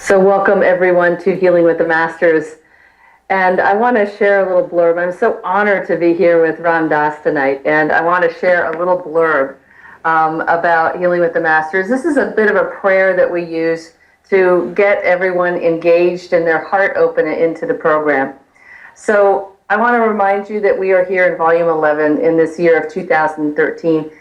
So welcome everyone to Healing with the Masters. And I want to share a little blurb. I'm so honored to be here with Ram Dass tonight. And I want to share a little blurb about Healing with the Masters. This is a bit of a prayer that we use to get everyone engaged and their heart open into the program. So I want to remind you that we are here in Volume 11 in this year of 2013.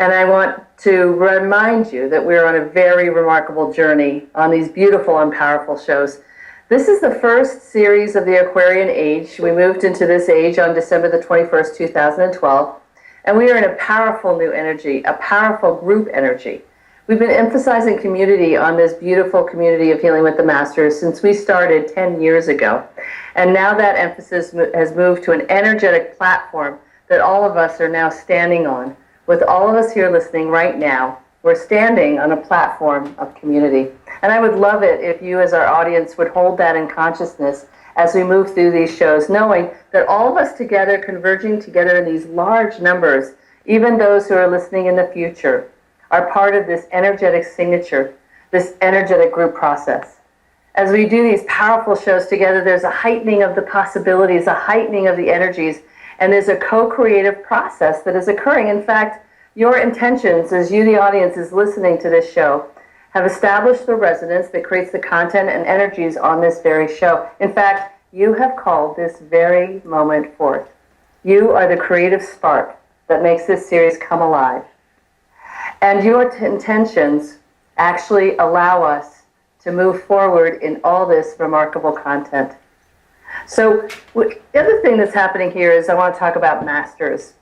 And I want to remind you that we're on a very remarkable journey on these beautiful and powerful shows. This is the first series of the Aquarian Age. We moved into this age on December the 21st, 2012. And we are in a powerful new energy, a powerful group energy. We've been emphasizing community on this beautiful community of Healing with the Masters since we started 10 years ago. And now that emphasis has moved to an energetic platform that all of us are now standing on. With all of us here listening right now, we're standing on a platform of community. And I would love it if you as our audience would hold that in consciousness as we move through these shows, knowing that all of us together, converging together in these large numbers, even those who are listening in the future, are part of this energetic signature, this energetic group process. As we do these powerful shows together, there's a heightening of the possibilities, a heightening of the energies, and there's a co-creative process that is occurring. In fact, your intentions, as you, the audience, is listening to this show, have established the resonance that creates the content and energies on this very show. In fact, you have called this very moment forth. You are the creative spark that makes this series come alive. And your intentions actually allow us to move forward in all this remarkable content. So the other thing that's happening here is I want to talk about masters.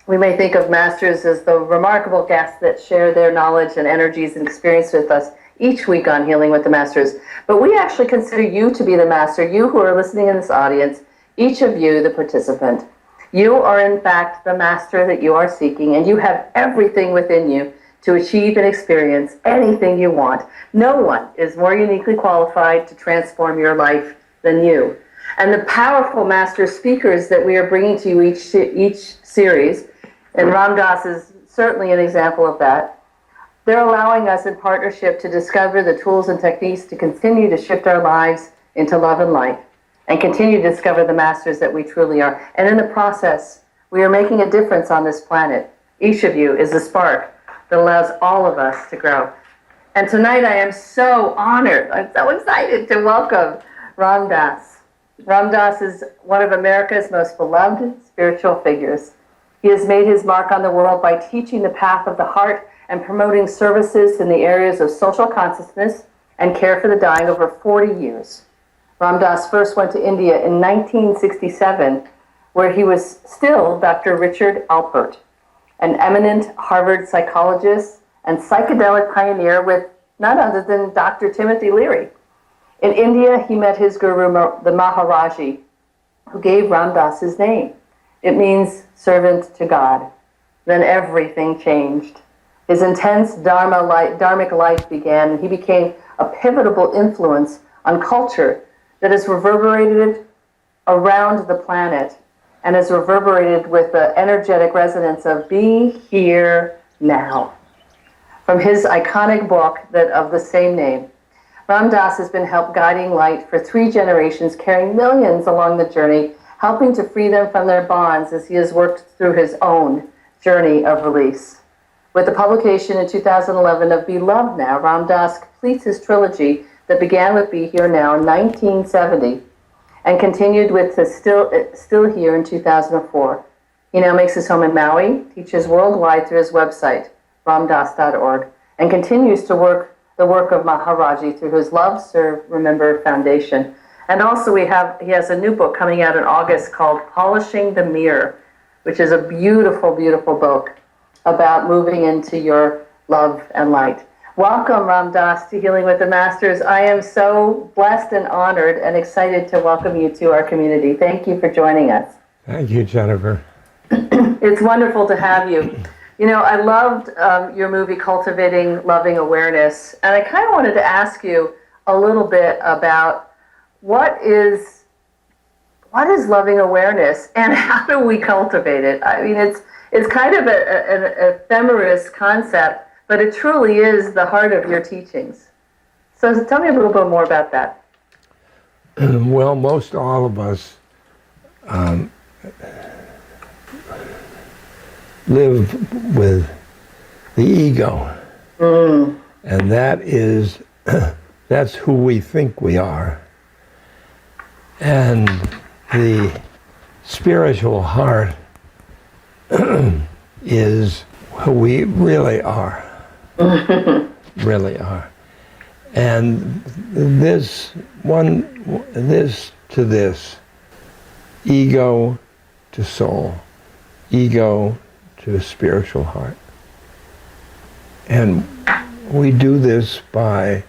We may think of masters as the remarkable guests that share their knowledge and energies and experience with us each week on Healing with the Masters. But we actually consider you to be the master, you who are listening in this audience, each of you the participant. You are in fact the master that you are seeking, and you have everything within you to achieve and experience anything you want. No one is more uniquely qualified to transform your life than you. And the powerful master speakers that we are bringing to you each series, and Ram Dass is certainly an example of that, they're allowing us in partnership to discover the tools and techniques to continue to shift our lives into love and light, and continue to discover the masters that we truly are. And in the process, we are making a difference on this planet. Each of you is a spark that allows all of us to grow. And tonight I am so honored, I'm so excited to welcome Ram Dass. Ram Dass is one of America's most beloved spiritual figures. He has made his mark on the world by teaching the path of the heart and promoting services in the areas of social consciousness and care for the dying over 40 years. Ram Dass first went to India in 1967, where he was still Dr. Richard Alpert, an eminent Harvard psychologist and psychedelic pioneer with none other than Dr. Timothy Leary. In India, he met his guru, the Maharaji, who gave Ram Dass his name. It means servant to God. Then everything changed. His intense dharmic life began, and he became a pivotal influence on culture that has reverberated around the planet and has reverberated with the energetic resonance of be here now. From his iconic book of the same name, Ram Dass has been helped guiding light for 3 generations, carrying millions along the journey, helping to free them from their bonds as he has worked through his own journey of release. With the publication in 2011 of Be Loved Now, Ram Dass completes his trilogy that began with Be Here Now in 1970 and continued with the Still Here in 2004. He now makes his home in Maui, teaches worldwide through his website, ramdass.org, and continues to work the work of Maharaji through his Love, Serve, Remember Foundation. And also he has a new book coming out in August called Polishing the Mirror, which is a beautiful, beautiful book about moving into your love and light. Welcome, Ram Dass, to Healing with the Masters. I am so blessed and honored and excited to welcome you to our community. Thank you for joining us. Thank you, Jennifer. It's wonderful to have you. You know, I loved your movie, Cultivating Loving Awareness, and I kind of wanted to ask you a little bit about what is loving awareness and how do we cultivate it? I mean, it's kind of an ephemeris concept, but it truly is the heart of your teachings. So So tell me a little bit more about that. Well, most all of us live with the ego. And that is, that's who we think we are. And the spiritual heart is who we really are. Really are. And this to this, ego to soul, ego to spiritual heart. And we do this by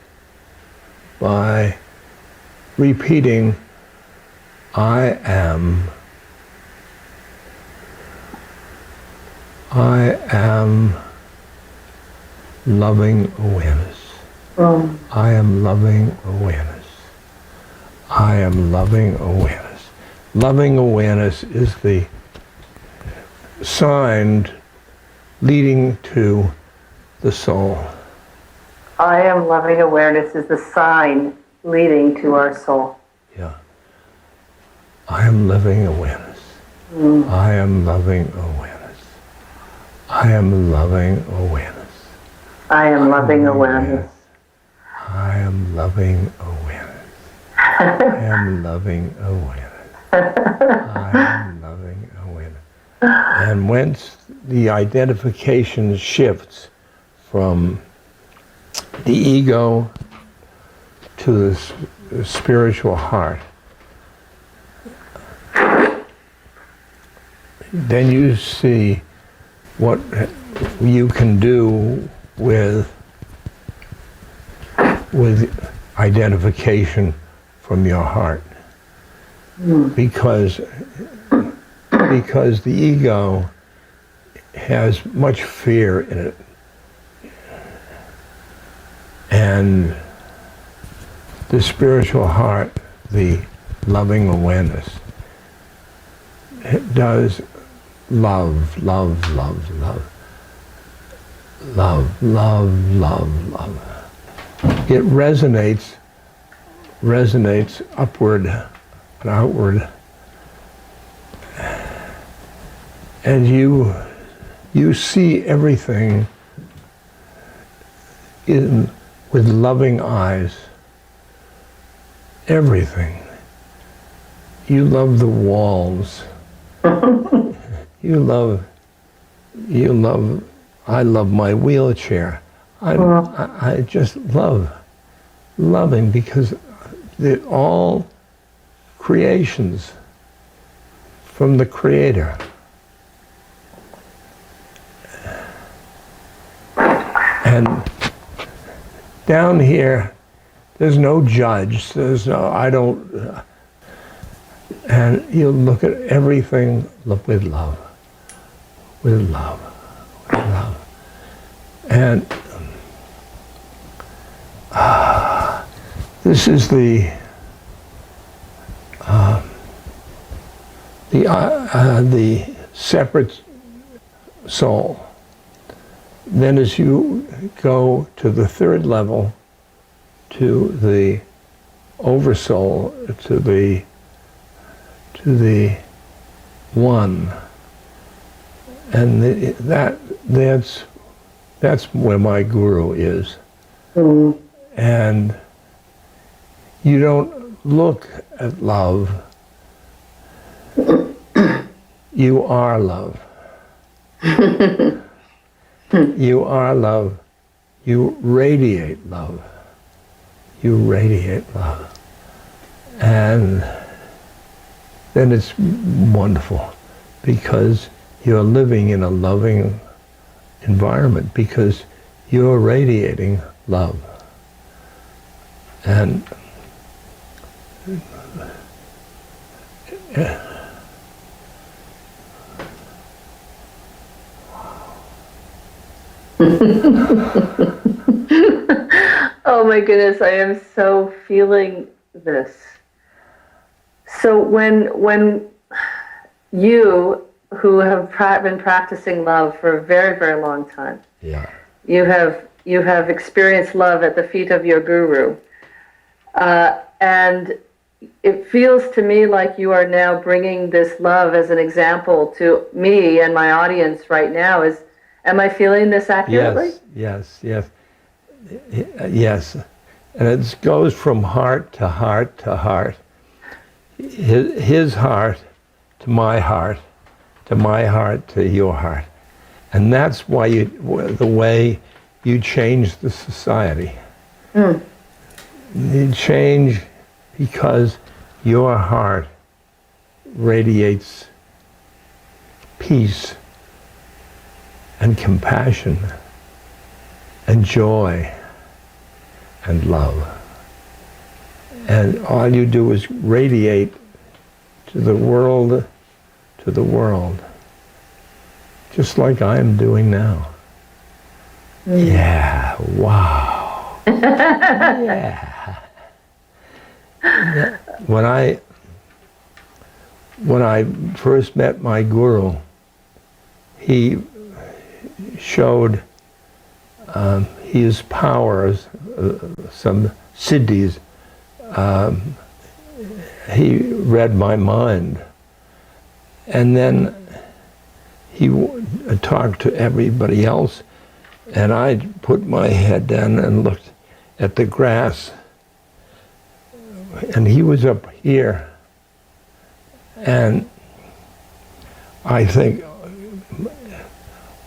repeating, I am loving awareness. I am loving awareness. I am loving awareness. Loving awareness is the sign leading to the soul. I am loving awareness is the sign leading to our soul. Yeah. I am loving awareness. I am loving awareness. I am loving awareness. I am loving awareness. I am loving awareness. I am loving awareness. I am loving awareness. And once the identification shifts from the ego to the spiritual heart, then you see what you can do with identification from your heart. Because the ego has much fear in it. And the spiritual heart, the loving awareness, it does love, love, love, love. Love, love, love, love. It resonates upward and outward. And you see everything with loving eyes. Everything. You love the walls. I love my wheelchair. I just loving because they're all creations from the Creator. And down here, there's no judge. There's no, and you look at everything with love, with love, with love. And this is the separate soul. Then as you go to the third level, to the oversoul, to the one, and that's where my guru is. And you don't look at love, you are love. You are love. You radiate love. You radiate love. And then it's wonderful because you're living in a loving environment because you're radiating love. And oh my goodness, I am so feeling this. So when you, who have been practicing love for a very, very long time, yeah, you have experienced love at the feet of your guru. And it feels to me like you are now bringing this love as an example to me and my audience right now. Am I feeling this accurately? Yes, yes, yes, yes. And it goes from heart to heart to heart. His heart to my heart to your heart. And that's why the way you change the society. You change because your heart radiates peace and compassion and joy and love. And all you do is radiate to the world, just like I am doing now. Yeah, wow. Yeah. When I first met my guru, he showed his powers, some siddhis. He read my mind, and then he talked to everybody else, and I put my head down and looked at the grass, and he was up here, and I think,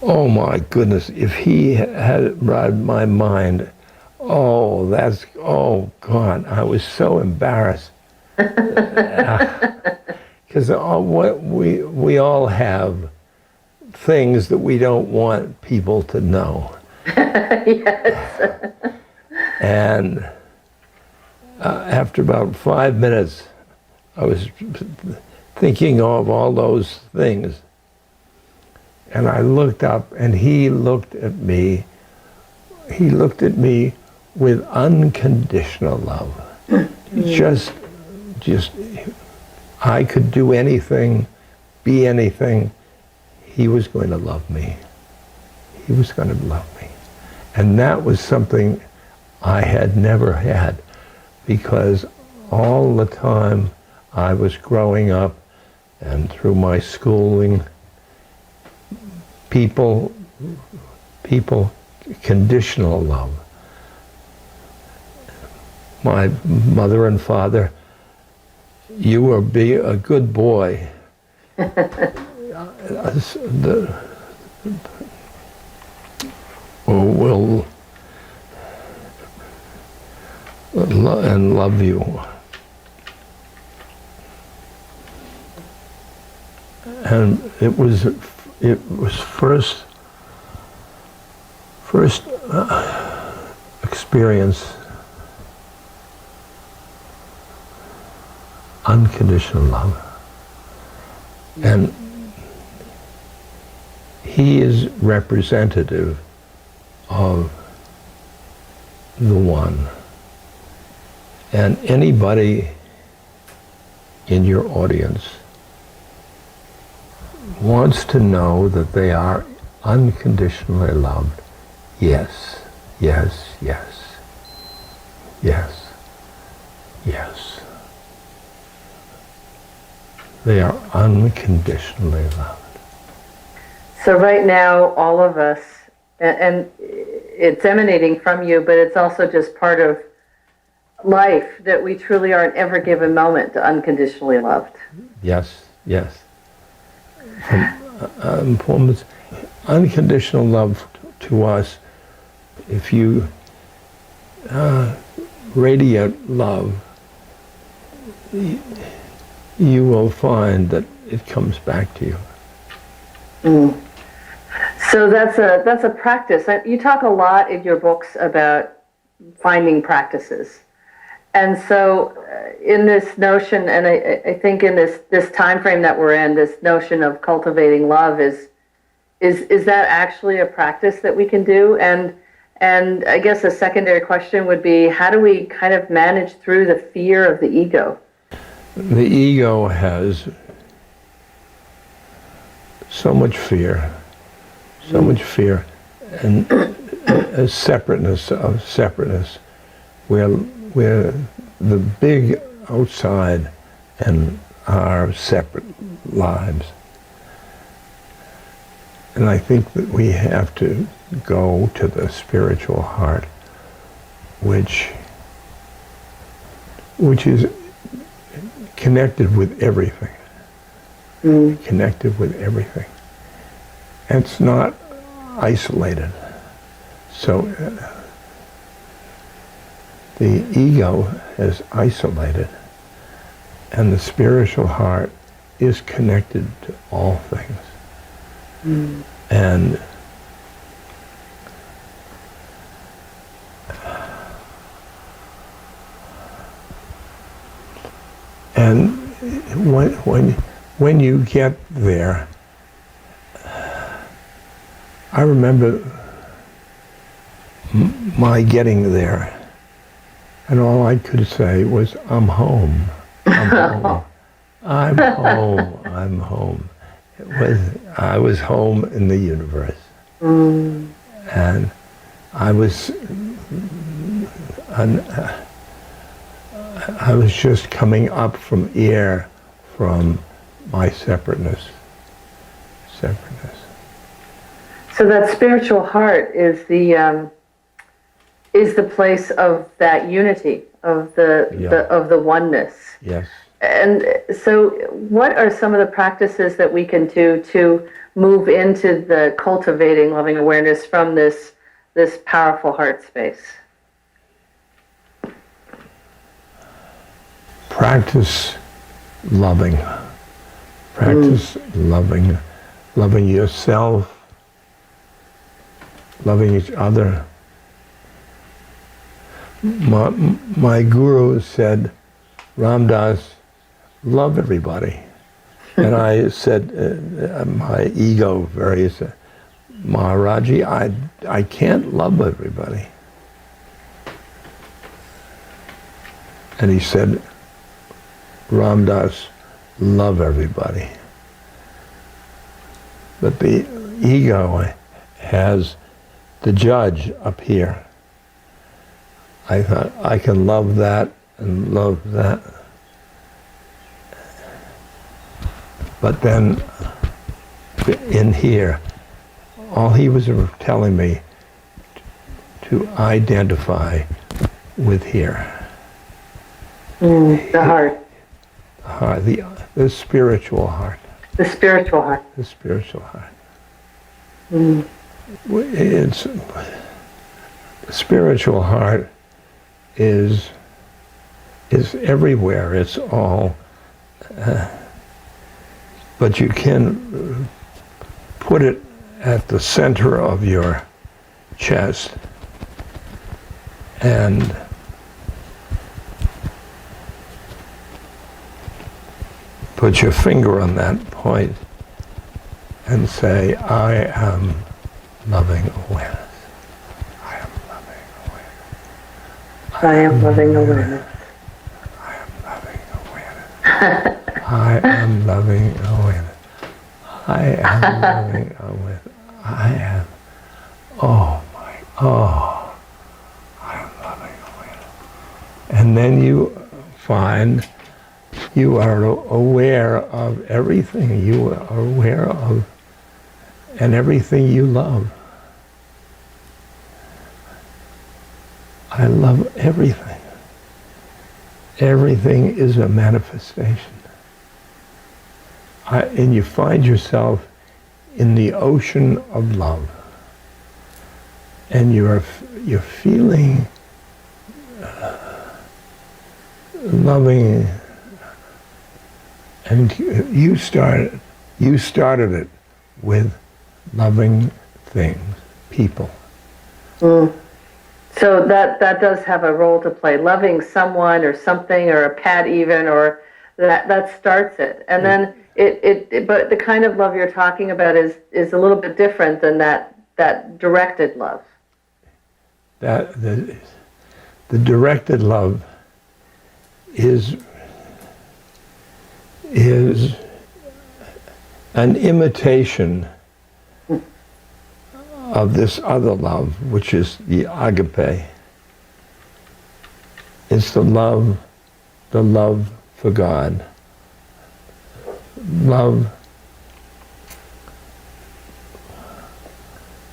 oh my goodness, if he had read my mind, oh God, I was so embarrassed. Because we all have things that we don't want people to know. Yes. And after about 5 minutes, I was thinking of all those things. And I looked up, and he looked at me. He looked at me with unconditional love. Just, I could do anything, be anything. He was going to love me. He was going to love me. And that was something I had never had, because all the time I was growing up and through my schooling, people, conditional love. My mother and father, you will be a good boy. Will and love you. And it was first experience unconditional love. And he is representative of the one. And anybody in your audience wants to know that they are unconditionally loved. Yes, yes, yes, yes, yes. They are unconditionally loved. So right now, all of us, and it's emanating from you, but it's also just part of life, that we truly are in every given moment unconditionally loved. Yes, yes. From unconditional love to us, if you radiate love, you will find that it comes back to you. So that's a practice. You talk a lot in your books about finding practices. And so in this notion, and I think in this time frame that we're in, this notion of cultivating love is that actually a practice that we can do? And I guess a secondary question would be, how do we kind of manage through the fear of the ego? The ego has so much fear, and a separateness, where the big outside and our separate lives. And I think that we have to go to the spiritual heart, which is connected with everything. Connected with everything. And it's not isolated. So the ego is isolated, and the spiritual heart is connected to all things. And when you get there, I remember my getting there, and all I could say was, "I'm home. I'm home. I'm home. I'm home." I was home in the universe, and I was just coming up from air from my separateness. So that spiritual heart is the place of that unity, of the oneness. Yes. And so what are some of the practices that we can do to move into the cultivating loving awareness from this powerful heart space? Practice loving. Practice loving. Loving yourself, loving each other. My guru said, "Ram Dass, love everybody." And I said, my ego said, "Maharaji, I can't love everybody." And he said, "Ram Dass, love everybody." But the ego has the judge up here. I thought, I can love that and love that. But then, in here, all he was telling me to identify with here. The heart. The heart, the spiritual heart. The spiritual heart. The spiritual heart. It's, the spiritual heart is everywhere. It's all, but you can put it at the center of your chest and put your finger on that point and say, "I am loving awareness. I am loving awareness. I am loving awareness. I am loving awareness. I am loving awareness. I am loving awareness. I am, I am loving awareness." And then you find you are aware of everything. You are aware of and everything you love. I love everything. Everything is a manifestation. And you find yourself in the ocean of love. And you're feeling loving. And you started it with loving things, people. So that does have a role to play. Loving someone or something or a pet even, or that starts it. And then but the kind of love you're talking about is a little bit different than that directed love. The directed love is an imitation of this other love, which is the agape. It's the love the love for God. Love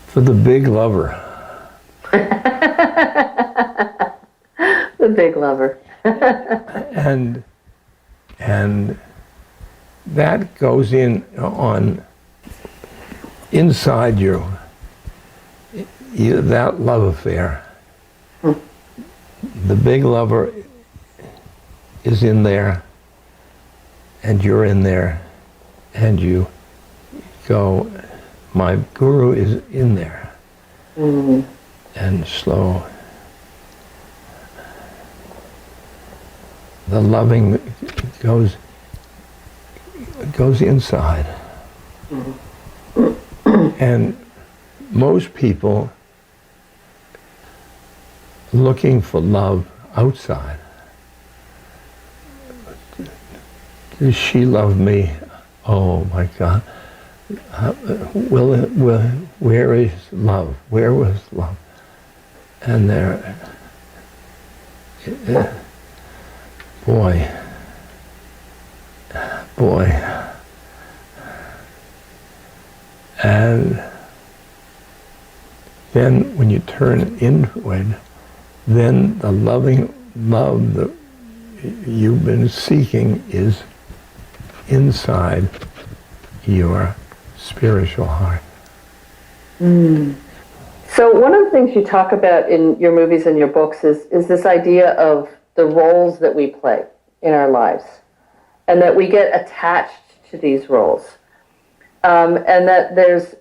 for the big lover. The big lover. and that goes on inside you, that love affair. The big lover is in there, and you're in there, and you go, my guru is in there. And slow. The loving goes inside. And most people looking for love outside. Does she love me? Oh my God. Where is love? Where was love? And there, boy. And then when you turn inward, then the loving love that you've been seeking is inside your spiritual heart. So one of the things you talk about in your movies and your books is this idea of the roles that we play in our lives, and that we get attached to these roles, and that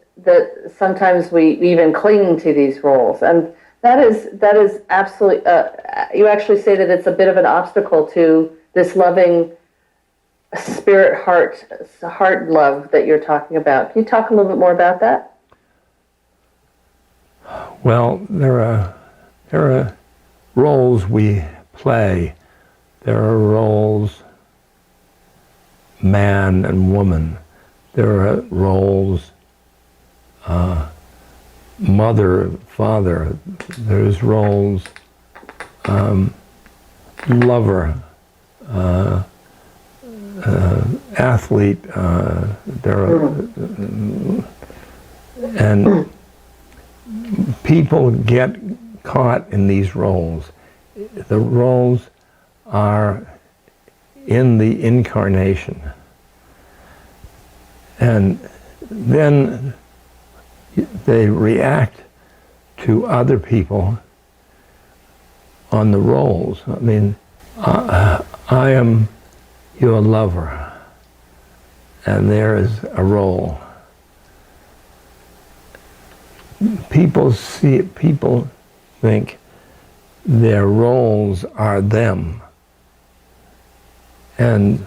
sometimes we even cling to these roles, and that is absolutely. You actually say that it's a bit of an obstacle to this loving spirit heart love that you're talking about. Can you talk a little bit more about that? Well, there are roles we play. There are roles, man and woman. There are roles, mother, father. There's roles, lover, athlete. There are, and people get caught in these roles. The roles are in the incarnation. And then they react to other people on the roles. I mean, I am your lover, and there is a role. People think their roles are them. And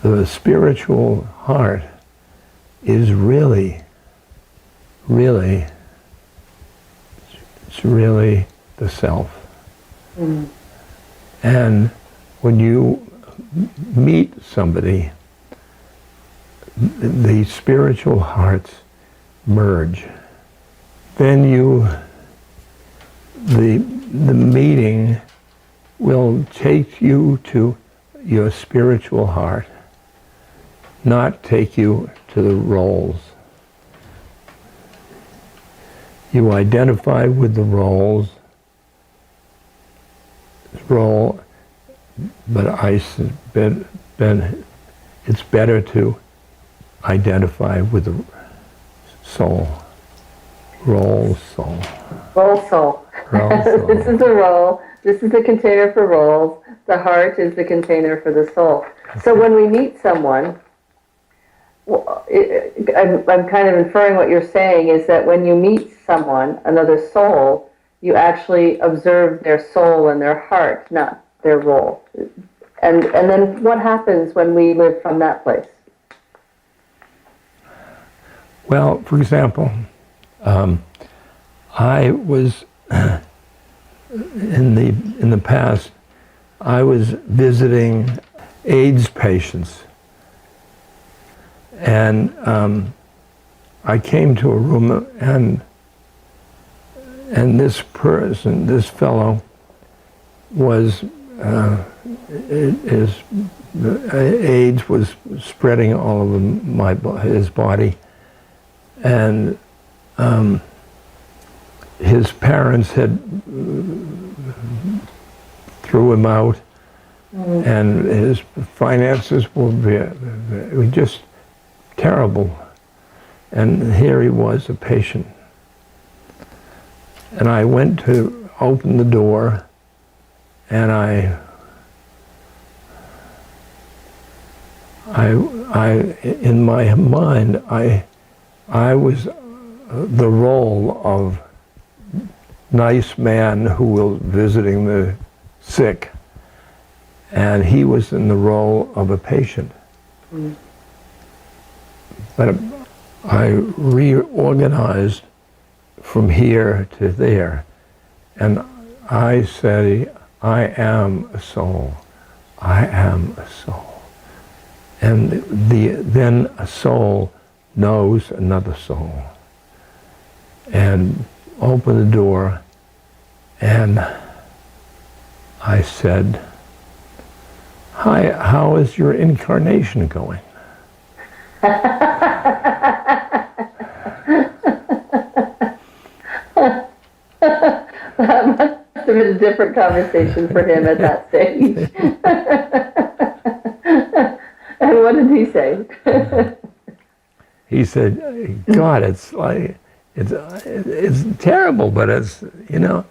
the spiritual heart is really the self. And when you meet somebody, the spiritual hearts merge. Then the meeting will take you to your spiritual heart, not take you to the roles. You identify with the role, but it's better to identify with the soul. Role soul. Role soul. This is the role. This is the container for roles. The heart is the container for the soul. So when we meet someone, I'm kind of inferring what you're saying is that when you meet someone, another soul, you actually observe their soul and their heart, not their role. And then what happens when we live from that place? Well, for example, I was in the past, I was visiting AIDS patients, and I came to a room, and this fellow was AIDS was spreading all over his body, and his parents had threw him out, and his finances were just terrible. And here he was, a patient. And I went to open the door, and I in my mind, I was the role of nice man who was visiting the sick, and he was in the role of a patient. But I reorganized from here to there, and I say, I am a soul. I am a soul. And then a soul knows another soul. And opened the door, and I said, hi, how is your incarnation going? That must have been a different conversation for him at that stage. And what did he say? He said, God, it's like, it's terrible, but it's, you know.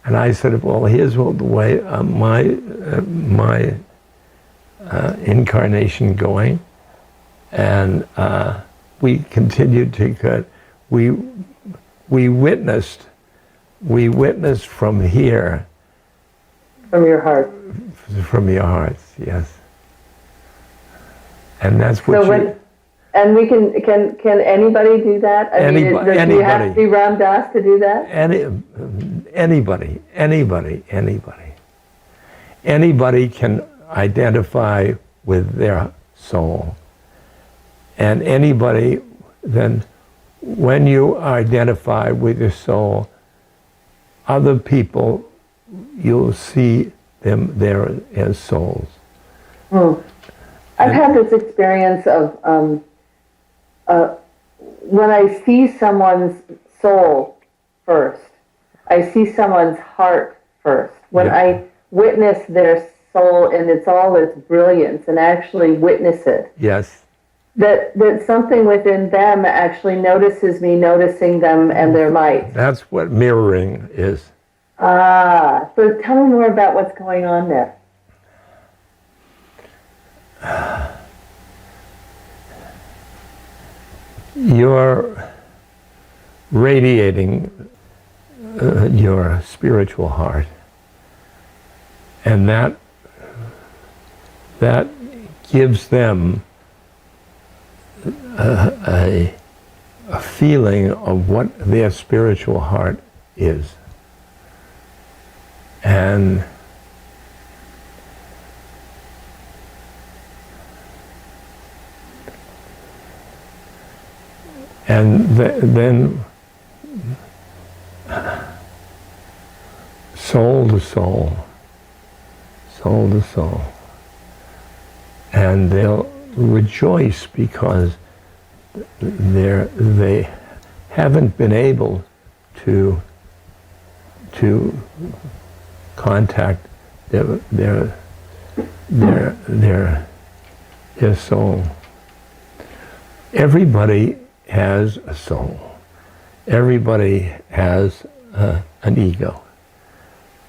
And I said, well, here's the way my incarnation going. And we continued to, we witnessed from here. From your heart. From your hearts, yes. And that's what and we can anybody do that? I mean, do you have to be Ram Dass to do that? Anybody can identify with their soul. And anybody, then when you identify with your soul, other people, you'll see them there as souls. I've had this experience of when I see someone's soul first, I see someone's heart first. When I witness their soul in all its brilliance and actually witness it. Yes. That something within them actually notices me noticing them and their light. That's what mirroring is. So tell me more about what's going on there. You're radiating your spiritual heart, and that gives them a feeling of what their spiritual heart is. And then soul to soul, and they'll rejoice because they haven't been able to contact their soul. Everybody has a soul. Everybody has an ego.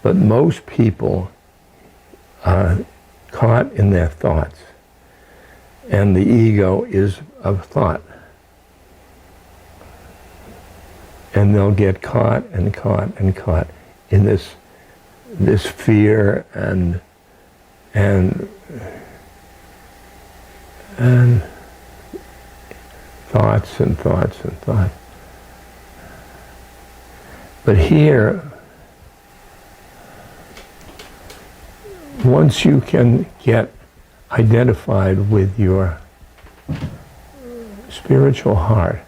But most people are caught in their thoughts. And the ego is of thought. And they'll get caught and caught and caught in this fear and thoughts and thoughts and thoughts. But here, once you can get identified with your spiritual heart,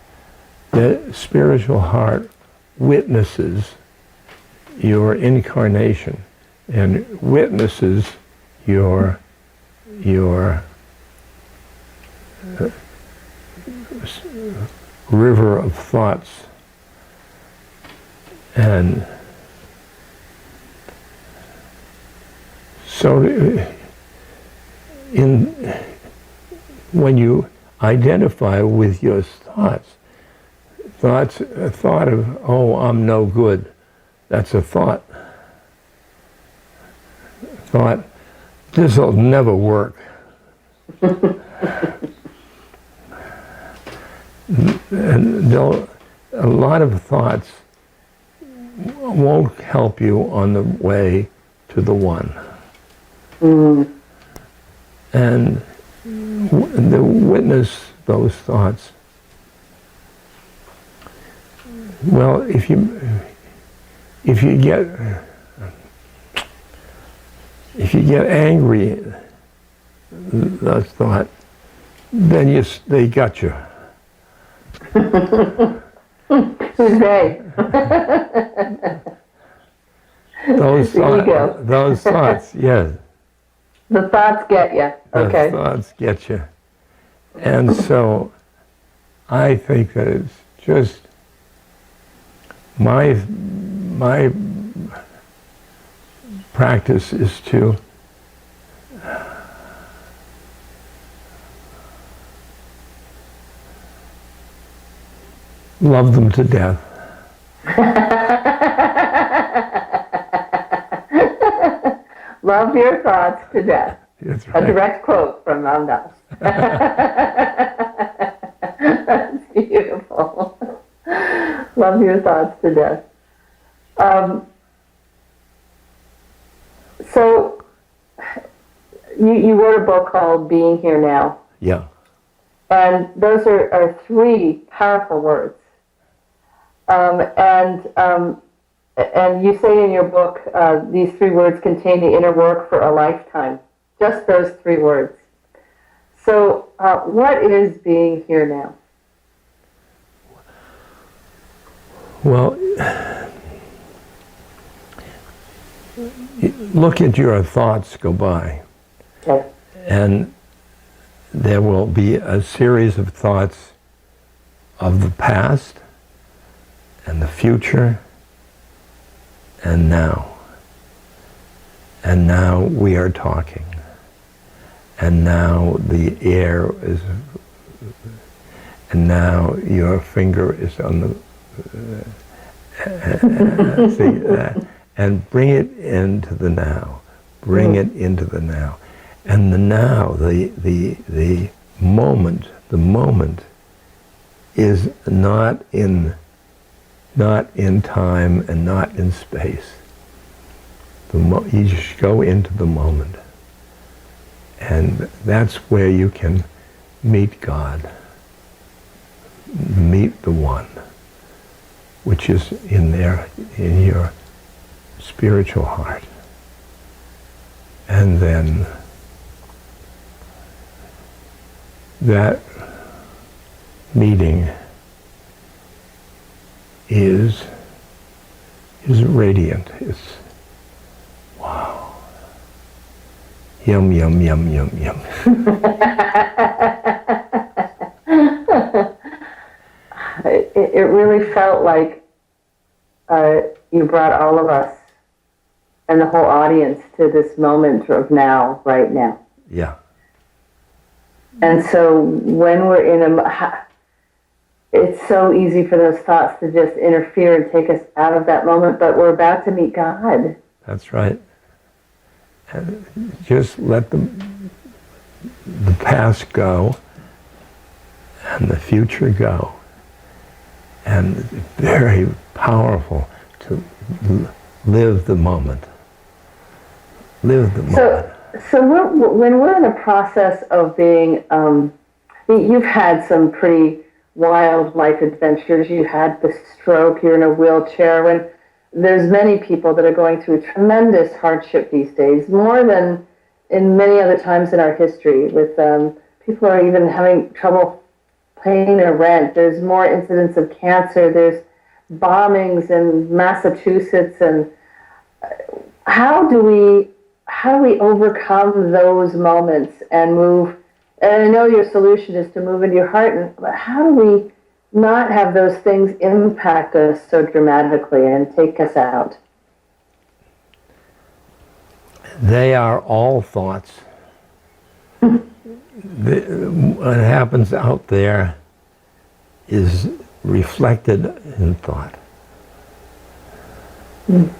the spiritual heart witnesses your incarnation, and witnesses your river of thoughts. And so when you identify with your thoughts, a thought of, oh, I'm no good, that's a thought. Thought, this'll never work. And a lot of thoughts won't help you on the way to the one. Mm. And to witness those thoughts. Well, if you get angry, those thoughts, then they got you. Who's they? Those thoughts, yes. The thoughts get you. Okay. The thoughts get you. And so I think that it's just my practice is to love them to death. Love your thoughts to death. That's right. A direct quote from Ram Dass. That's beautiful. Love your thoughts to death. So, you wrote a book called Being Here Now. Yeah. And those are three powerful words. And you say in your book, these three words contain the inner work for a lifetime. Just those three words. So, what is being here now? Well, look at your thoughts go by. Okay. And there will be a series of thoughts of the past and the future and now. And now we are talking. And now the air is, and now your finger is on the, and bring it into the now. Bring it into the now. And the now, the moment is not in time and not in space. You just go into the moment. And that's where you can meet God, meet the one, which is in your spiritual heart. And then that meeting is radiant. It's wow. Yum, yum, yum, yum, yum. It really felt like you brought all of us and the whole audience to this moment of now, right now. Yeah. And so when we're in it's so easy for those thoughts to just interfere and take us out of that moment, but we're about to meet God. That's right. And just let the past go and the future go. And it's very powerful to live the moment. Live the moment. So when we're in the process of being, you've had some pretty wild life adventures. You had the stroke, you're in a wheelchair. When there's many people that are going through tremendous hardship these days, more than in many other times in our history, with people are even having trouble paying their rent. There's more incidents of cancer. There's bombings in Massachusetts. And how do we overcome those moments and move? And I know your solution is to move into your heart, but how do we not have those things impact us so dramatically and take us out? They are all thoughts. What happens out there is reflected in thought.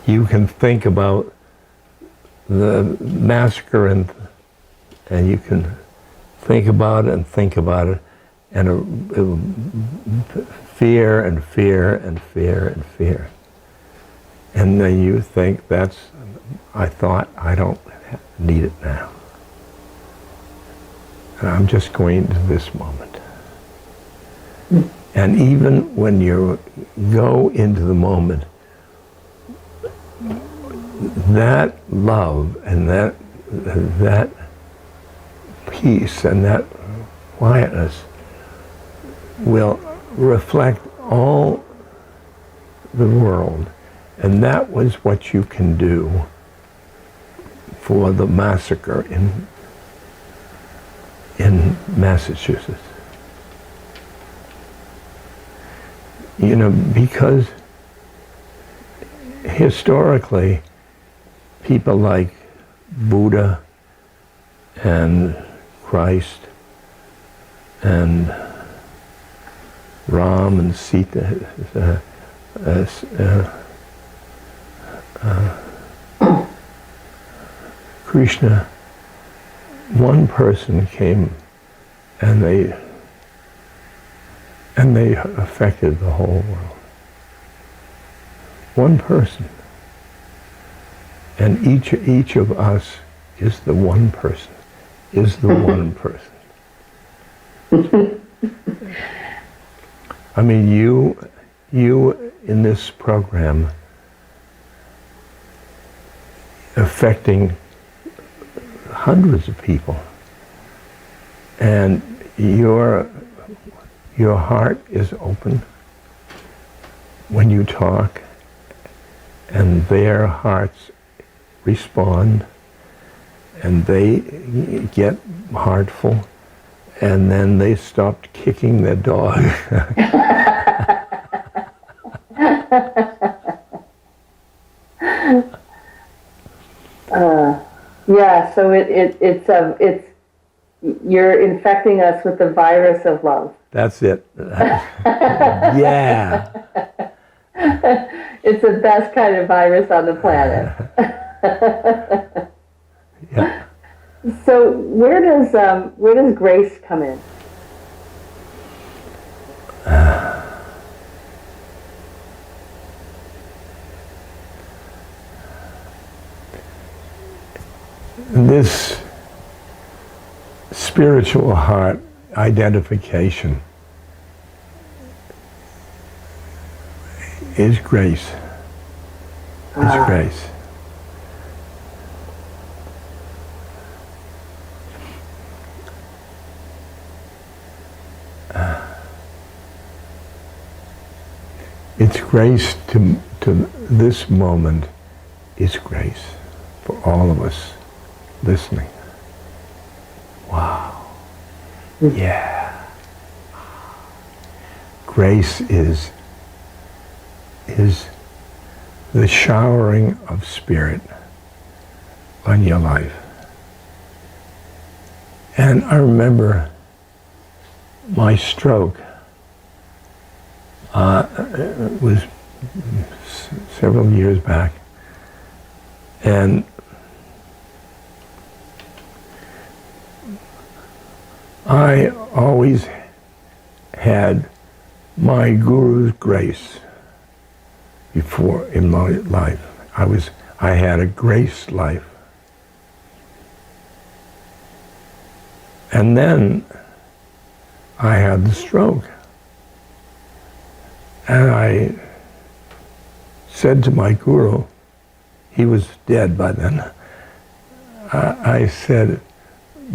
You can think about the massacre and you can think about it and think about it, and fear and fear and fear and fear. And then you think, I thought, I don't need it now. And I'm just going to this moment. And even when you go into the moment, that love and that peace and that quietness will reflect all the world. And that was what you can do for the massacre in Massachusetts. You know, because historically, people like Buddha and Christ and Ram and Sita, Krishna, one person came and they affected the whole world. One person. And each of us is the one person, is the one person. I mean, you in this program affecting hundreds of people, and your heart is open when you talk, and their hearts respond, and they get heartful, and then they stopped kicking their dog. Yeah, so it's you're infecting us with the virus of love. That's it. Yeah. It's the best kind of virus on the planet. Yeah. So where does grace come in? This spiritual heart identification is grace. It's grace. It's grace to this moment is grace for all of us listening. Wow. Yeah. Grace is the showering of spirit on your life. And I remember my stroke was several years back, and I always had my guru's grace before in my life. I had a grace life. And then I had the stroke. And I said to my guru, he was dead by then, I said,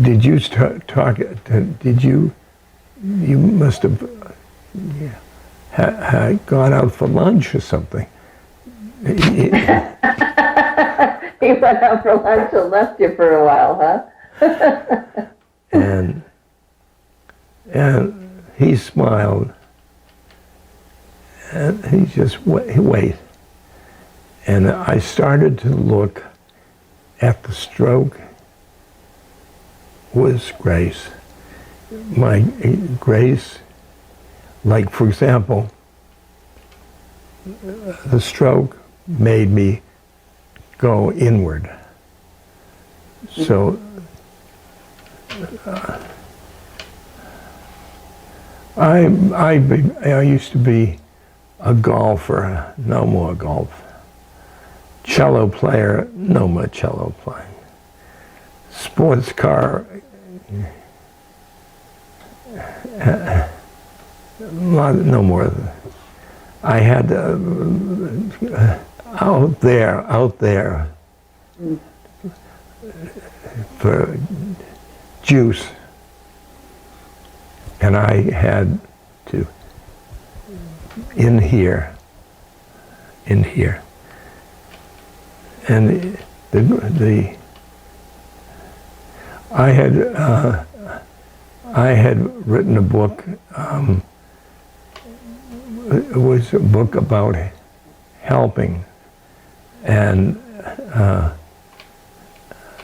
did you you must have had gone out for lunch or something. He He went out for lunch and left you for a while, huh? and he smiled, and he just wait. And I started to look at the stroke was grace. My grace, like for example, the stroke made me go inward. So I used to be a golfer, no more golf. Cello player, no more cello playing. Sports car, no more. I had out there for juice, and I had to in here, and I had written a book. It was a book about helping, and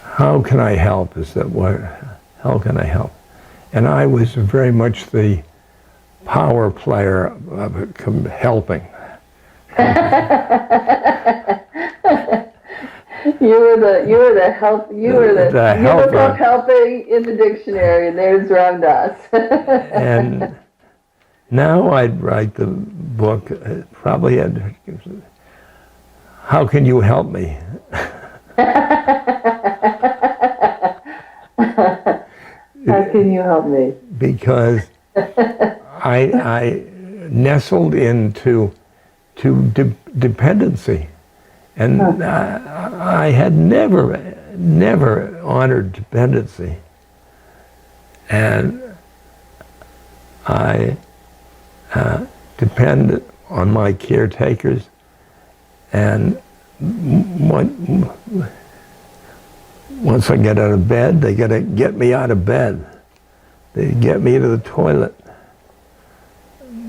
how can I help? Is that what? How can I help? And I was very much the power player of helping. You were the help. You look up helping in the dictionary, and there's Ram Dass. And now I'd write the book. Probably had. How can you help me? How can you help me? Because I nestled into dependency, and I had never honored dependency, and I depend on my caretakers, and once I get out of bed, they gotta get me out of bed. They get me to the toilet.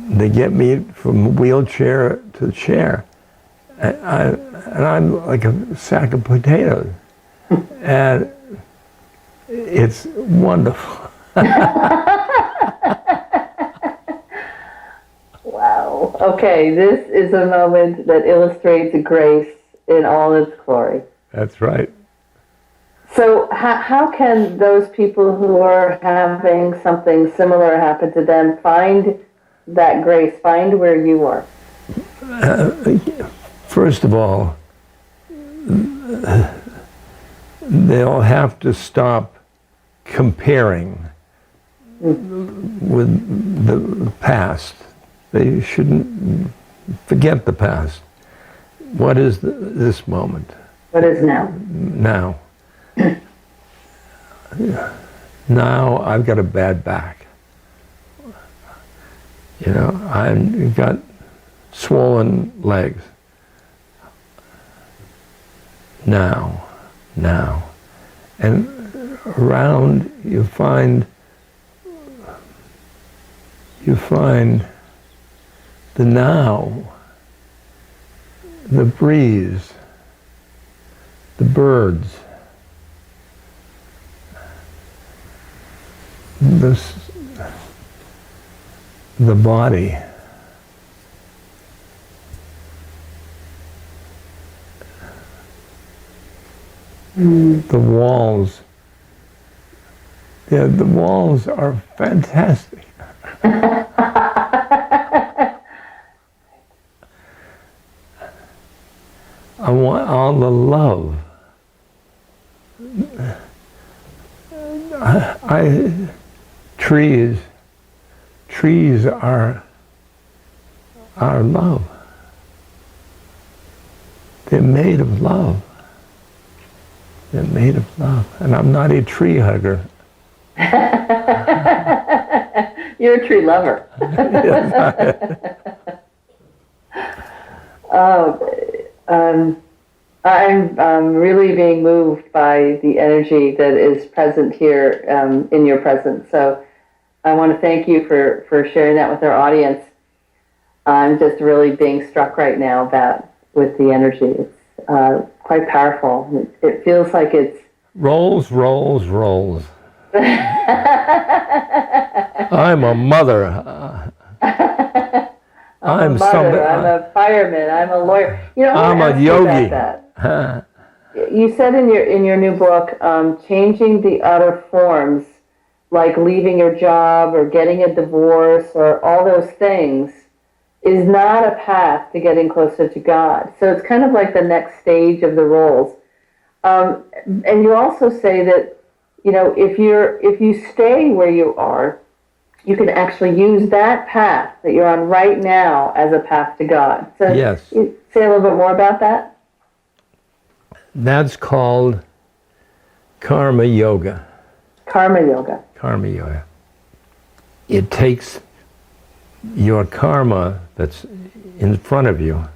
They get me from wheelchair to chair. And I'm like a sack of potatoes. And it's wonderful. Wow. Okay, this is a moment that illustrates grace in all its glory. That's right. So how can those people who are having something similar happen to them find that grace, find where you are? First of all, they'll have to stop comparing with the past. They shouldn't forget the past. What is this moment? What is now? Now. Now I've got a bad back. You know, I've got swollen legs. Now. And around you find the now, the breeze, the birds, the body. The walls. Yeah, the walls are fantastic. I want all the love. Trees are our love. They're made of love. They're made of love. And I'm not a tree hugger. You're a tree lover. I'm really being moved by the energy that is present here in your presence. So I want to thank you for sharing that with our audience. I'm just really being struck right now with the energy. It's quite powerful. It feels like it's Rolls, rolls, rolls. I'm a mother. I'm a mother, I'm a fireman, I'm a lawyer. You know, I I'm want a to ask you yogi. about that. You said in your new book, changing the outer forms, like leaving your job or getting a divorce or all those things, is not a path to getting closer to God. So it's kind of like the next stage of the roles. And you also say that, you know, if you stay where you are, you can actually use that path that you're on right now as a path to God. So Yes. you say a little bit more about that? That's called karma yoga. Karma yoga. Karma yoga. It takes your karma that's in front of you,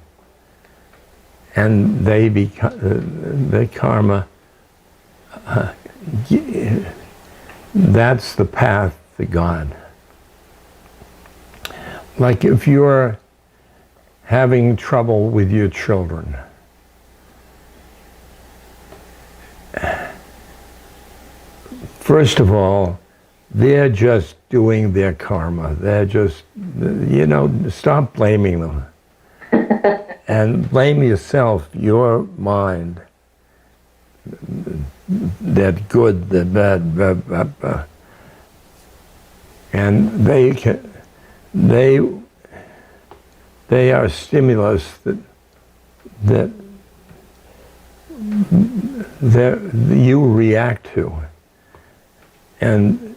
and they become the karma. That's the path to God. Like if you're having trouble with your children, first of all, they're just doing their karma. They're just, stop blaming them. And blame yourself, your mind. That good, that bad, blah, blah, blah. And they are stimulus that you react to. And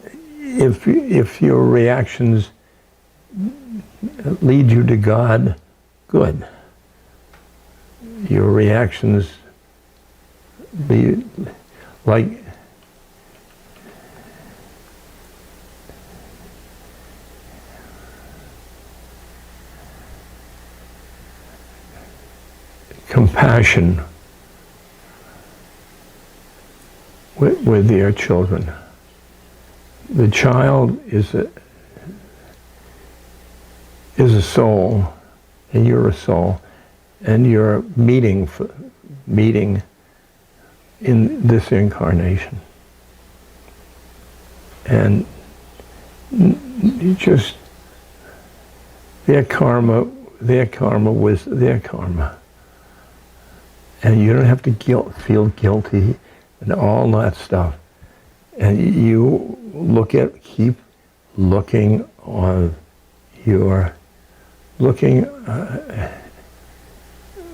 if your reactions lead you to God, good. Your reactions be like compassion with your children. The child is a soul, and you're a soul, and you're meeting in this incarnation. And you just, their karma was their karma. And you don't have to feel guilty and all that stuff. And you keep looking on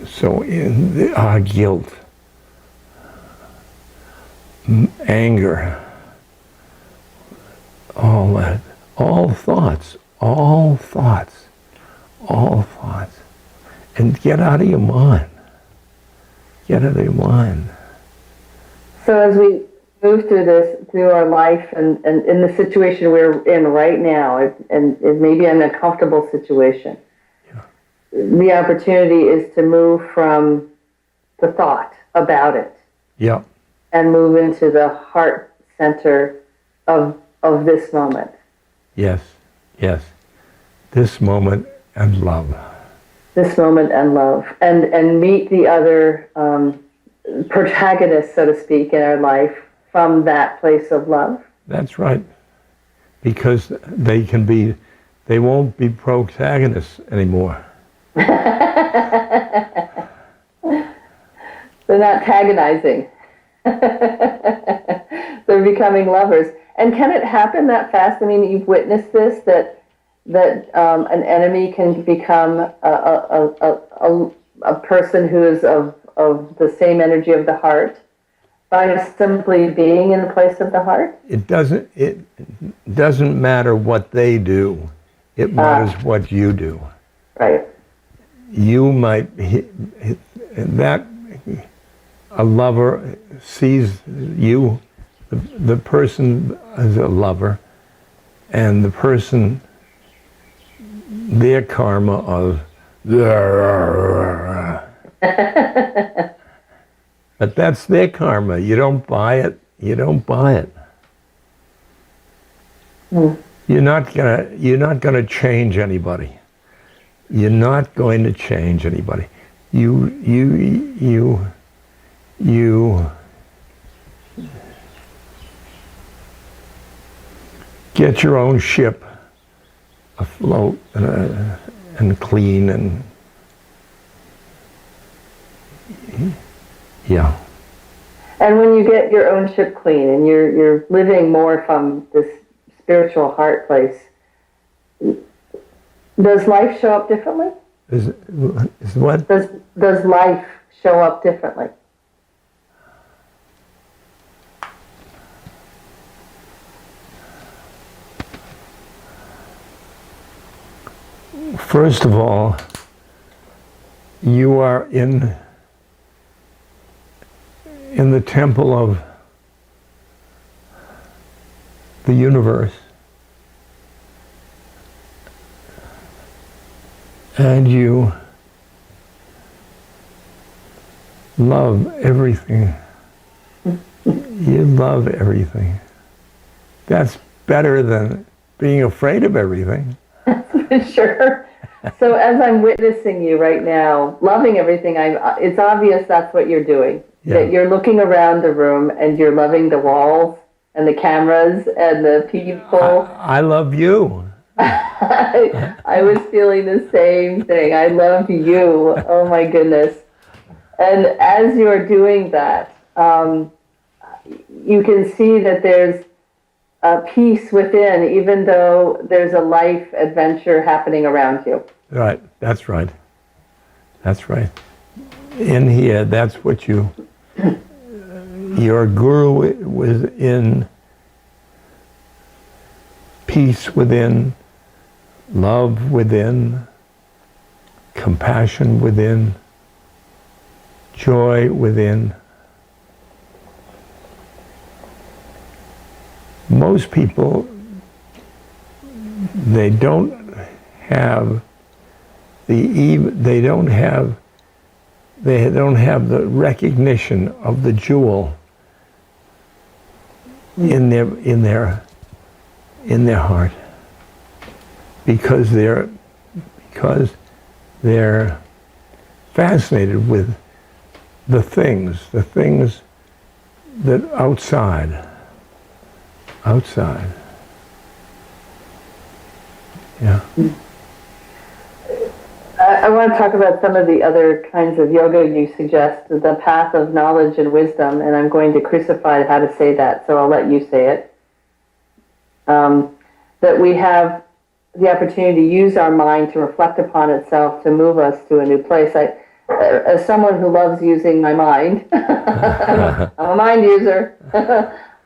so in our guilt, anger, all that, all thoughts, and get out of your mind. Get out of your mind. So as we move through our life and in the situation we're in right now, and it may be an uncomfortable situation, the opportunity is to move from the thought about it. Yeah. And move into the heart center of this moment. Yes. This moment and love. This moment and love. And meet the other protagonists, so to speak, in our life from that place of love. That's right. Because they won't be protagonists anymore. They're not tagonizing. They're becoming lovers. And can it happen that fast? I mean, you've witnessed this, that an enemy can become a person who is of the same energy of the heart by simply being in the place of the heart? It doesn't matter what they do. It matters what you do. Right. You might a lover sees you, the person as a lover, and the person, their karma of But that's their karma. You don't buy it. You don't buy it. Mm. You're not gonna change anybody. You're not going to change anybody. You get your own ship afloat and clean and yeah. And when you get your own ship clean and you're living more from this spiritual heart place, does life show up differently? Is what? Does life show up differently? First of all, you are in the temple of the universe. And you love everything. You love everything. That's better than being afraid of everything. Sure. So as I'm witnessing you right now, loving everything, it's obvious that's what you're doing. Yeah. That you're looking around the room and you're loving the walls and the cameras and the people. I love you. I was feeling the same thing. I love you. Oh my goodness. And as you're doing that, you can see that there's a peace within, even though there's a life adventure happening around you. Right, that's right. That's right. In here, that's what your guru was in peace within, love within, compassion within, joy within. Most people, they don't have the recognition of the jewel in their heart, because they're fascinated with the things that outside. Yeah. I want to talk about some of the other kinds of yoga you suggest, the path of knowledge and wisdom, and I'm going to crucify how to say that, so I'll let you say it. That we have the opportunity to use our mind to reflect upon itself, to move us to a new place. As someone who loves using my mind, I'm a mind user,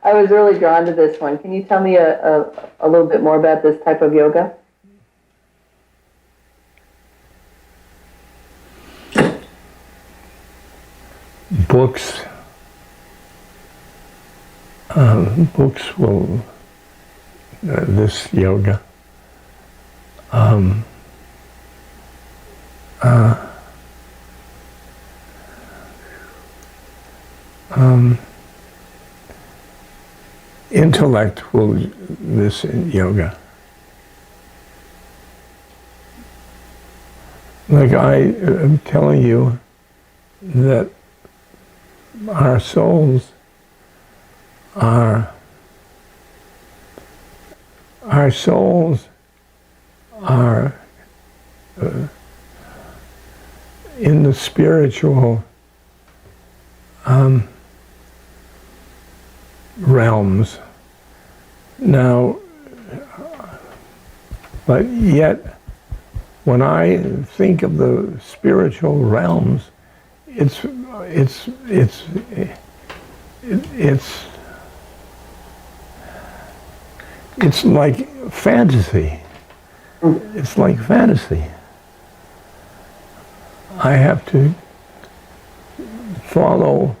I was really drawn to this one. Can you tell me a little bit more about this type of yoga? Books will, this yoga, intellect will, this yoga. Like I am telling you that our souls are in the spiritual realms now, but yet when I think of the spiritual realms, it's like fantasy. It's like fantasy. I have to follow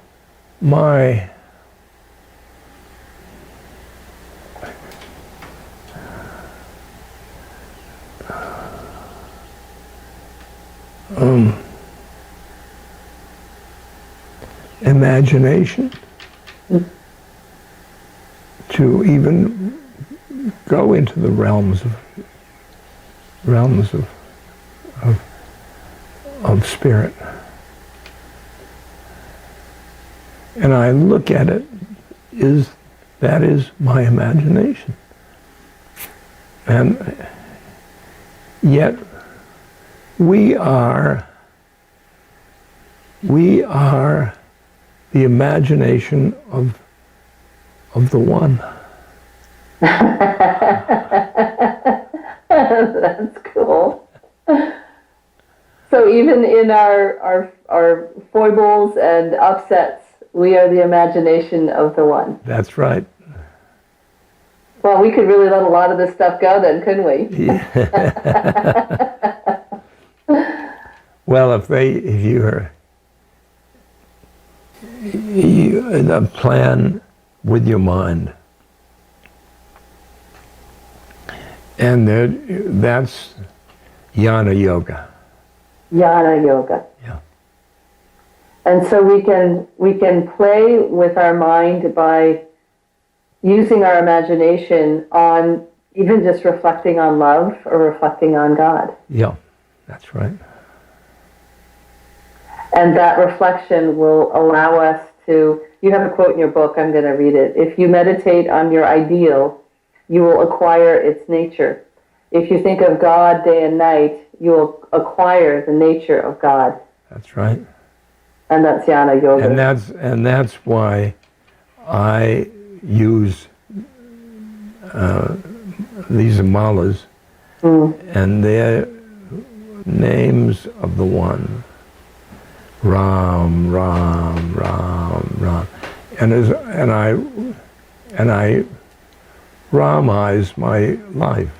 my and imagination to even go into the realms of spirit. And I look at it, that is my imagination. And yet we are the imagination of the one. That's cool. So even in our foibles and upsets, we are the imagination of the one. That's right. Well, we could really let a lot of this stuff go then, couldn't we? Yeah. Well, if you plan with your mind, and that's Jnana Yoga. Jnana Yoga. Yeah. And so we can play with our mind by using our imagination on even just reflecting on love or reflecting on God. Yeah, that's right. And that reflection will allow us to, you have a quote in your book, I'm going to read it. If you meditate on your ideal, you will acquire its nature. If you think of God day and night, you will acquire the nature of God. That's right. And that's Jnana Yoga. And that's why I use these malas, and they're names of the one. Ram, Ram, Ram, Ram, and I Ramize my life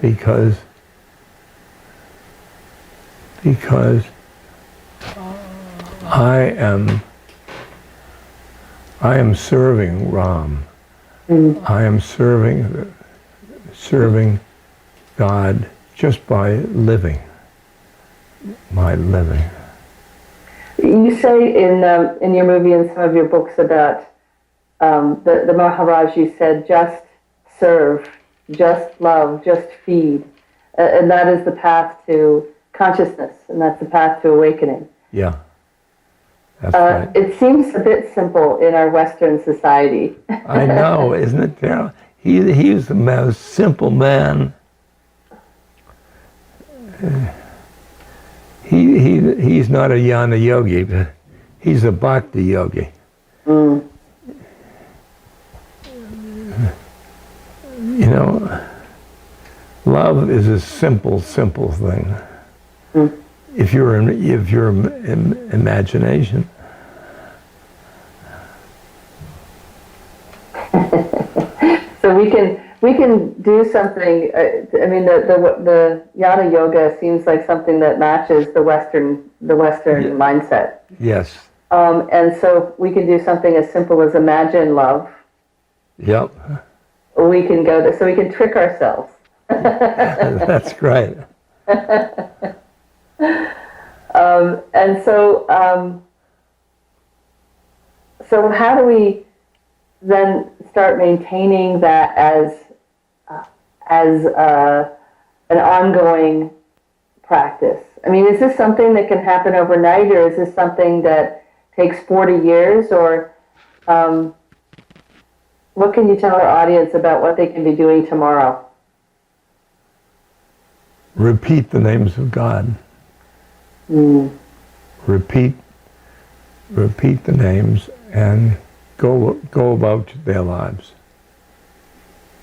because I am serving Ram. I am serving God just by living my living. You say in your movie and some of your books about the Maharaj, you said just serve, just love, just feed. And that is the path to consciousness, and that's the path to awakening. Yeah, that's right. It seems a bit simple in our Western society. I know, isn't it terrible? He's the most simple man. He's not a Jnana yogi, but he's a bhakti yogi. You know, love is a simple thing. If your imagination. So we can do something. I mean, the Jnana Yoga seems like something that matches the Western mindset. Yes. And so we can do something as simple as imagine love. Yep. We can go there, so we can trick ourselves. That's great. And so, so how do we then start maintaining that as an ongoing practice? I mean, is this something that can happen overnight, or is this something that takes 40 years, or what can you tell our audience about what they can be doing tomorrow? Repeat the names of God. Repeat the names and go about their lives.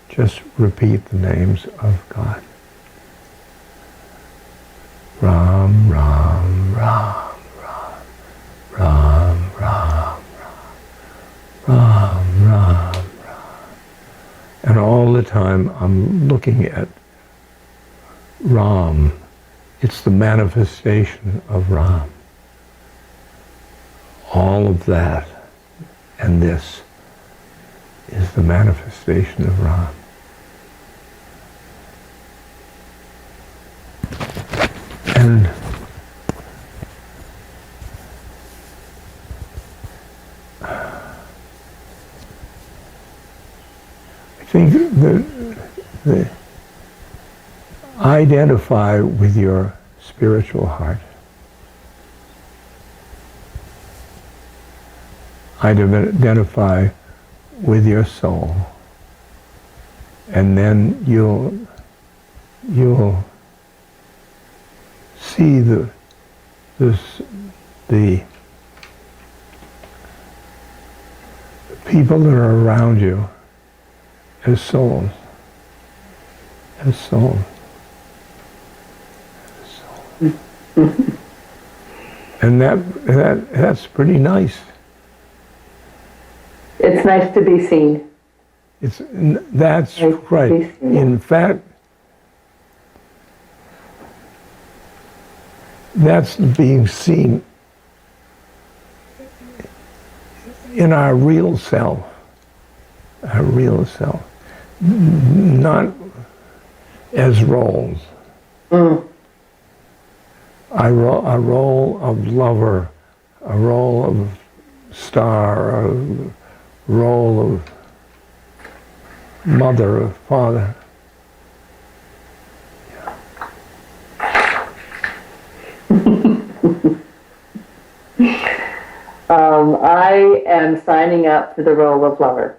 Just repeat the names of God. Ram, Ram, Ram, Ram, Ram, Ram, Ram, Ram, Ram. And all the time I'm looking at Ram. It's the manifestation of Ram. All of that and this is the manifestation of Ram. think the identify with your spiritual heart. Identify with your soul, and then you'll see the people that are around you as souls, as souls, as souls. And that's pretty nice. It's nice to be seen. That's right. In fact, that's being seen in our real self, not as roles. A role of lover, a role of star, a role of mother, of father. I am signing up for the role of lover.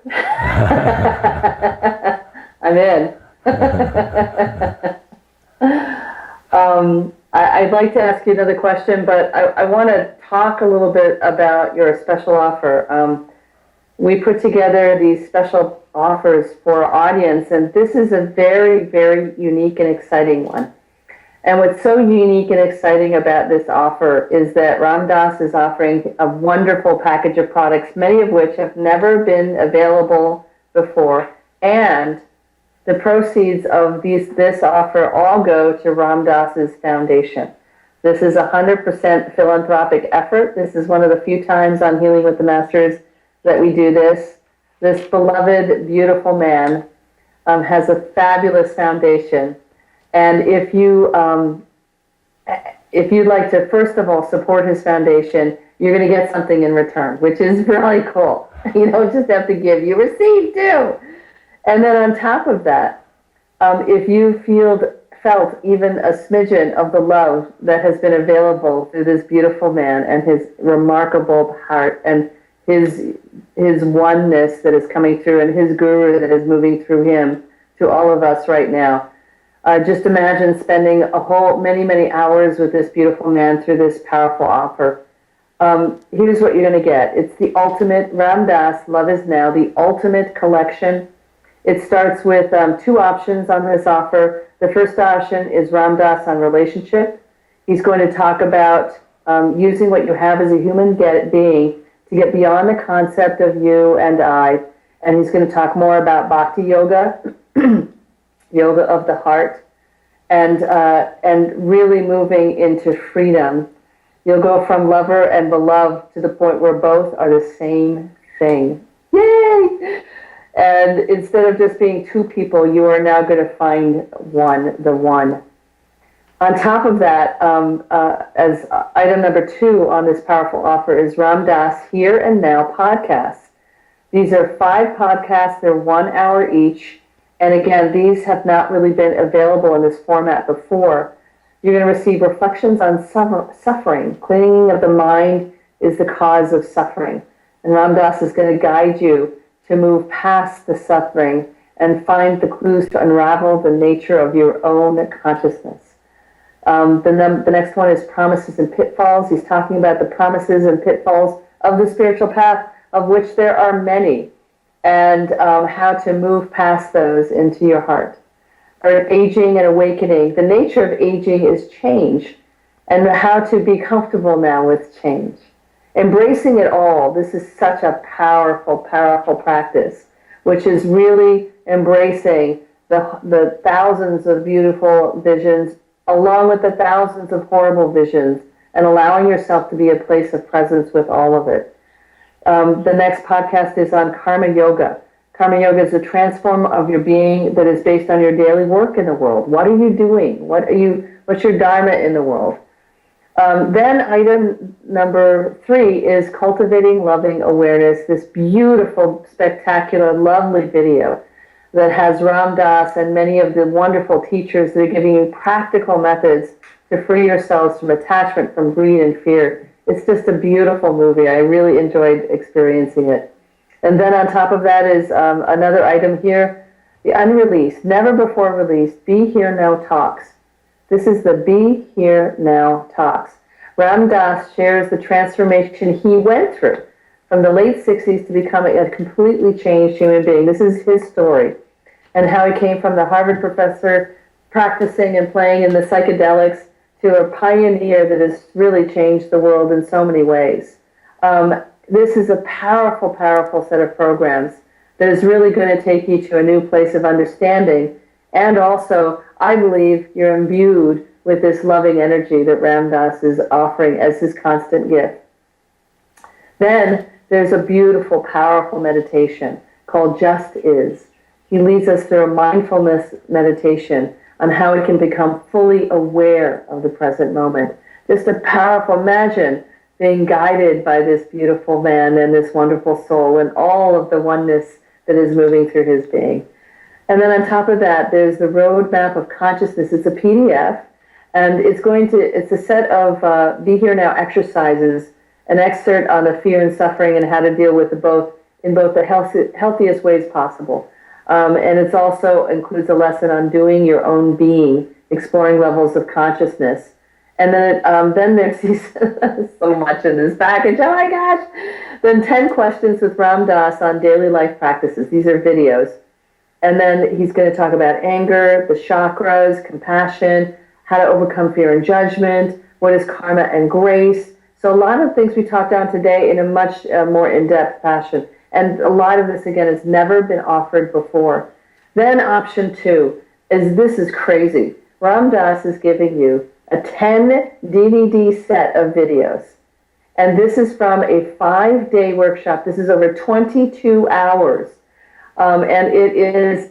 I'm in. I'd like to ask you another question, but I want to talk a little bit about your special offer. We put together these special offers for our audience, and this is a very, very unique and exciting one. And what's so unique and exciting about this offer is that Ram Dass is offering a wonderful package of products, many of which have never been available before, and the proceeds of this offer all go to Ram Dass's foundation. This is a 100% philanthropic effort. This is one of the few times on Healing with the Masters that we do this. This beloved, beautiful man has a fabulous foundation. And if you'd like to, first of all, support his foundation, you're going to get something in return, which is really cool. You don't just have to give, you receive too. And then on top of that, if you felt even a smidgen of the love that has been available through this beautiful man and his remarkable heart and his oneness that is coming through and his guru that is moving through him to all of us right now, just imagine spending many hours with this beautiful man through this powerful offer. Here's what you're going to get. It's the ultimate Ram Dass Love Is Now, the ultimate collection. It starts with two options on this offer. The first option is Ram Dass on relationship. He's going to talk about using what you have as a human being to get beyond the concept of you and I. And he's going to talk more about bhakti yoga, yoga of the heart, and really moving into freedom. You'll go from lover and beloved to the point where both are the same thing. Yay! And instead of just being two people, you are now going to find the one. On top of that, as item number 2 on this powerful offer is Ram Dass Here and Now podcasts. These are 5 podcasts. They're 1 hour each. And again, these have not really been available in this format before. You're going to receive reflections on suffering. Clinging of the mind is the cause of suffering. And Ram Dass is going to guide you to move past the suffering and find the clues to unravel the nature of your own consciousness. The next one is promises and pitfalls. He's talking about the promises and pitfalls of the spiritual path, of which there are many, and how to move past those into your heart. Or aging and awakening. The nature of aging is change, and how to be comfortable now with change. Embracing it all. This is such a powerful, powerful practice, which is really embracing the thousands of beautiful visions, along with the thousands of horrible visions, and allowing yourself to be a place of presence with all of it. The next podcast is on karma yoga. Karma yoga is a transform of your being that is based on your daily work in the world. What are you doing? What's your dharma in the world? Then item number 3 is cultivating loving awareness. This beautiful, spectacular, lovely video that has Ram Dass and many of the wonderful teachers that are giving you practical methods to free yourselves from attachment, from greed and fear. It's just a beautiful movie. I really enjoyed experiencing it. And then on top of that is another item here, the unreleased, never before released, Be Here Now Talks. This is the Be Here Now Talks. Ram Dass shares the transformation he went through from the late 60s to becoming a completely changed human being. This is his story, and how he came from the Harvard professor practicing and playing in the psychedelics to a pioneer that has really changed the world in so many ways. This is a powerful, powerful set of programs that is really going to take you to a new place of understanding. And also, I believe you're imbued with this loving energy that Ram Dass is offering as his constant gift. Then there's a beautiful, powerful meditation called Just Is. He leads us through a mindfulness meditation on how we can become fully aware of the present moment. Just a powerful, imagine being guided by this beautiful man and this wonderful soul and all of the oneness that is moving through his being. And then on top of that, there's the Roadmap of Consciousness. It's a PDF, and it's a set of Be Here Now exercises, an excerpt on the fear and suffering and how to deal with both in both the healthiest ways possible. And it also includes a lesson on doing your own being, exploring levels of consciousness. And then there's these, so much in this package, oh my gosh. Then 10 questions with Ram Dass on daily life practices. These are videos. And then he's going to talk about anger, the chakras, compassion, how to overcome fear and judgment, what is karma and grace. So a lot of things we talked on today in a much more in-depth fashion. And a lot of this, again, has never been offered before. Then option 2 is, this is crazy. Ram Dass is giving you a 10 DVD set of videos. And this is from a 5-day workshop. This is over 22 hours. And it is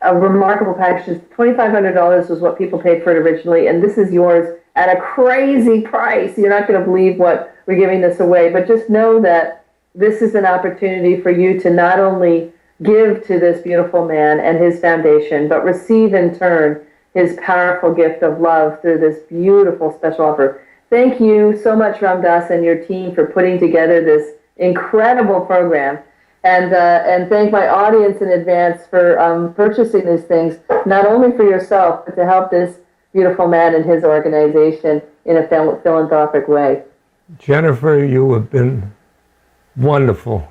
a remarkable package. $2,500 was what people paid for it originally. And this is yours at a crazy price. You're not going to believe what we're giving this away. But just know that this is an opportunity for you to not only give to this beautiful man and his foundation, but receive in turn his powerful gift of love through this beautiful special offer. Thank you so much, Ram Dass and your team, for putting together this incredible program. And thank my audience in advance for purchasing these things, not only for yourself, but to help this beautiful man and his organization in a philanthropic way. Jennifer, you have been wonderful.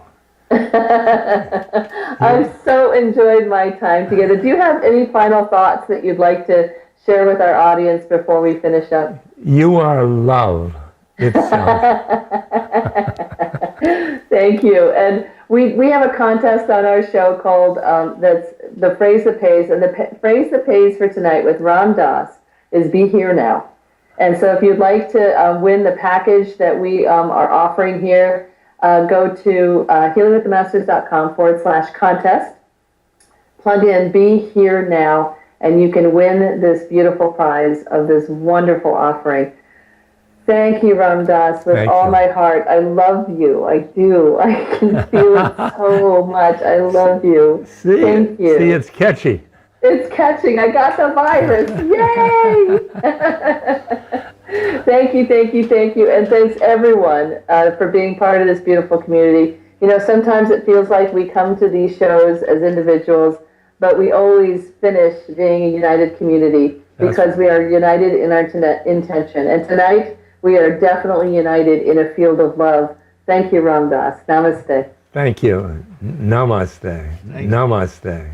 I've so enjoyed my time together. Do you have any final thoughts that you'd like to share with our audience before we finish up? You are love itself. Thank you. And we have a contest on our show called that's the phrase that pays, and the phrase that pays for tonight with Ram Dass is Be Here Now. And so if you'd like to win the package that we are offering here, go to healingwiththemasters.com/contest, plug in Be Here Now, and you can win this beautiful prize of this wonderful offering. Thank you, Ram Dass, with all my heart. I love you. I do. I can feel it so much. I love you. Thank you. See, it's catchy. It's catching. I got the virus. Yay! Thank you, thank you, thank you. And thanks, everyone, for being part of this beautiful community. You know, sometimes it feels like we come to these shows as individuals, but we always finish being a united community because we are united in our intention. And tonight, we are definitely united in a field of love. Thank you, Ram Dass. Namaste. Thank you. Namaste. Namaste.